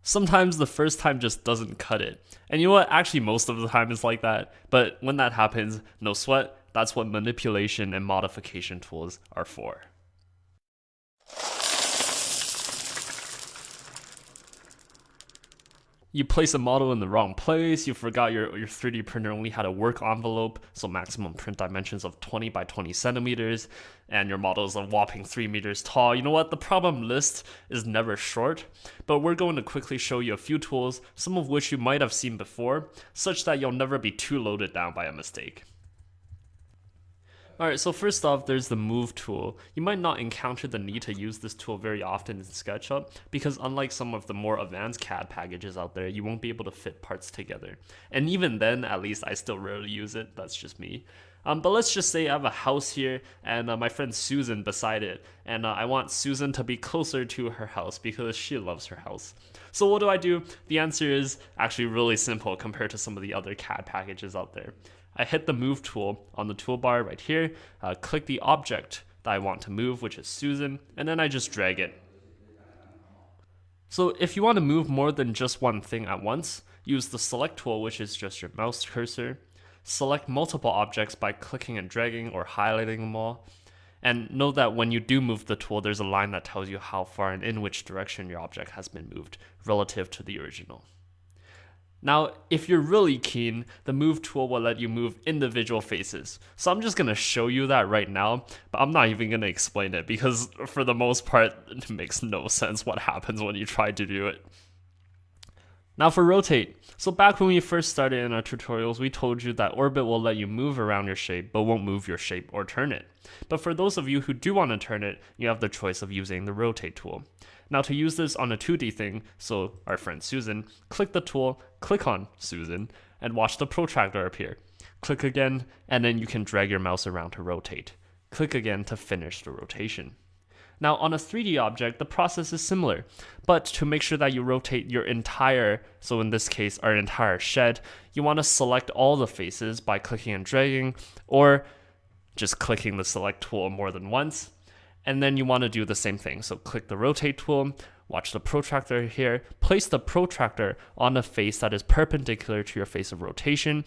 Sometimes the first time just doesn't cut it. And you know what? Actually, most of the time it's like that. But when that happens, no sweat. That's what manipulation and modification tools are for. You place a model in the wrong place, you forgot your 3D printer only had a work envelope, so maximum print dimensions of 20 by 20 centimeters, and your model is a whopping 3 meters tall. You know what? The problem list is never short, but we're going to quickly show you a few tools, some of which you might have seen before, such that you'll never be too loaded down by a mistake. Alright, so first off, there's the Move tool. You might not encounter the need to use this tool very often in Sketchup, because unlike some of the more advanced CAD packages out there, you won't be able to fit parts together. And even then, at least, I still rarely use it, that's just me. But let's just say I have a house here, and my friend Susan beside it, and I want Susan to be closer to her house because she loves her house. So what do? The answer is actually really simple compared to some of the other CAD packages out there. I hit the Move tool on the toolbar right here, click the object that I want to move, which is Susan, and then I just drag it. So if you want to move more than just one thing at once, use the Select tool, which is just your mouse cursor. Select multiple objects by clicking and dragging or highlighting them all. And note that when you do move the tool, there's a line that tells you how far and in which direction your object has been moved relative to the original. Now, if you're really keen, the Move tool will let you move individual faces. So I'm just going to show you that right now, but I'm not even going to explain it because for the most part, it makes no sense what happens when you try to do it. Now for Rotate. So back when we first started in our tutorials, we told you that Orbit will let you move around your shape, but won't move your shape or turn it. But for those of you who do want to turn it, you have the choice of using the Rotate tool. Now to use this on a 2D thing, so our friend Susan, click the tool, click on Susan, and watch the protractor appear. Click again, and then you can drag your mouse around to rotate. Click again to finish the rotation. Now on a 3D object, the process is similar, but to make sure that you rotate your entire, so in this case our entire shed, you want to select all the faces by clicking and dragging, or just clicking the Select tool more than once. And then you want to do the same thing. So click the Rotate tool, watch the protractor here, place the protractor on a face that is perpendicular to your face of rotation,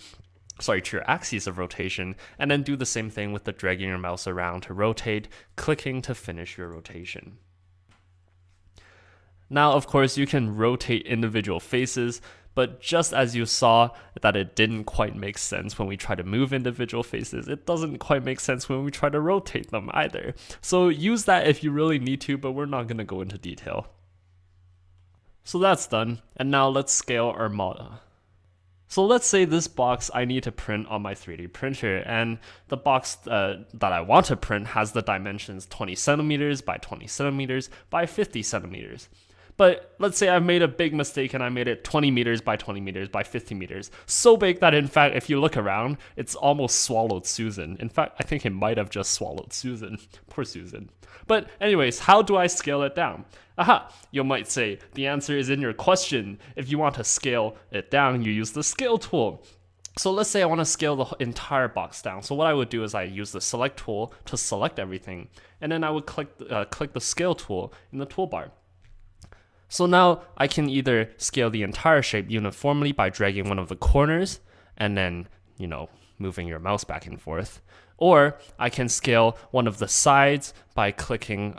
to your axis of rotation, and then do the same thing with the dragging your mouse around to rotate, clicking to finish your rotation. Now, of course, you can rotate individual faces, but just as you saw that it didn't quite make sense when we try to move individual faces, it doesn't quite make sense when we try to rotate them either. So use that if you really need to, but we're not going to go into detail. So that's done, and now let's scale our model. So let's say this box I need to print on my 3D printer, and the box that I want to print has the dimensions 20 centimeters by 20 centimeters by 50 centimeters. But let's say I've made a big mistake and I made it 20 meters by 20 meters by 50 meters. So big that in fact, if you look around, it's almost swallowed Susan. In fact, I think it might have just swallowed Susan. Poor Susan. But anyways, how do I scale it down? Aha, you might say, the answer is in your question. If you want to scale it down, you use the Scale tool. So let's say I want to scale the entire box down. So what I would do is I use the Select tool to select everything. And then I would click the Scale tool in the toolbar. So now I can either scale the entire shape uniformly by dragging one of the corners and then, moving your mouse back and forth. Or I can scale one of the sides by clicking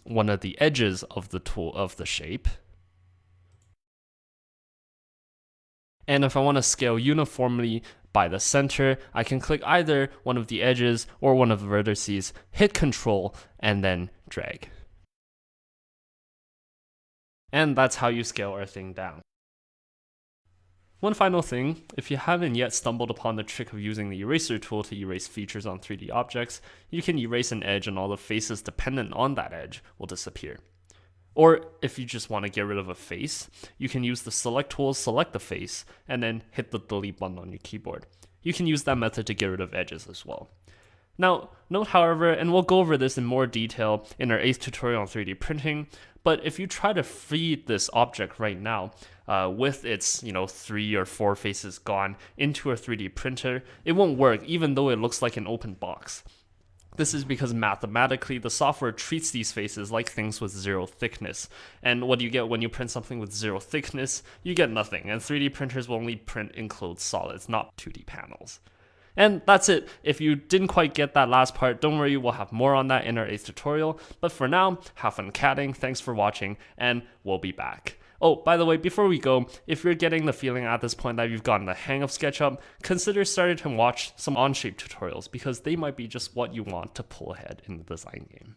one of the edges of the shape. And if I want to scale uniformly by the center, I can click either one of the edges or one of the vertices, hit Control, and then drag. And that's how you scale our thing down. One final thing, if you haven't yet stumbled upon the trick of using the Eraser tool to erase features on 3D objects, you can erase an edge and all the faces dependent on that edge will disappear. Or if you just want to get rid of a face, you can use the Select tool, select the face, and then hit the Delete button on your keyboard. You can use that method to get rid of edges as well. Now, note however, and we'll go over this in more detail in our 8th tutorial on 3D printing, but if you try to feed this object right now, with its 3 or 4 faces gone into a 3D printer, it won't work even though it looks like an open box. This is because mathematically, the software treats these faces like things with zero thickness. And what do you get when you print something with zero thickness? You get nothing, and 3D printers will only print enclosed solids, not 2D panels. And that's it. If you didn't quite get that last part, don't worry, we'll have more on that in our 8th tutorial. But for now, have fun CADing, thanks for watching, and we'll be back. Oh, by the way, before we go, if you're getting the feeling at this point that you've gotten the hang of SketchUp, consider starting to watch some Onshape tutorials because they might be just what you want to pull ahead in the design game.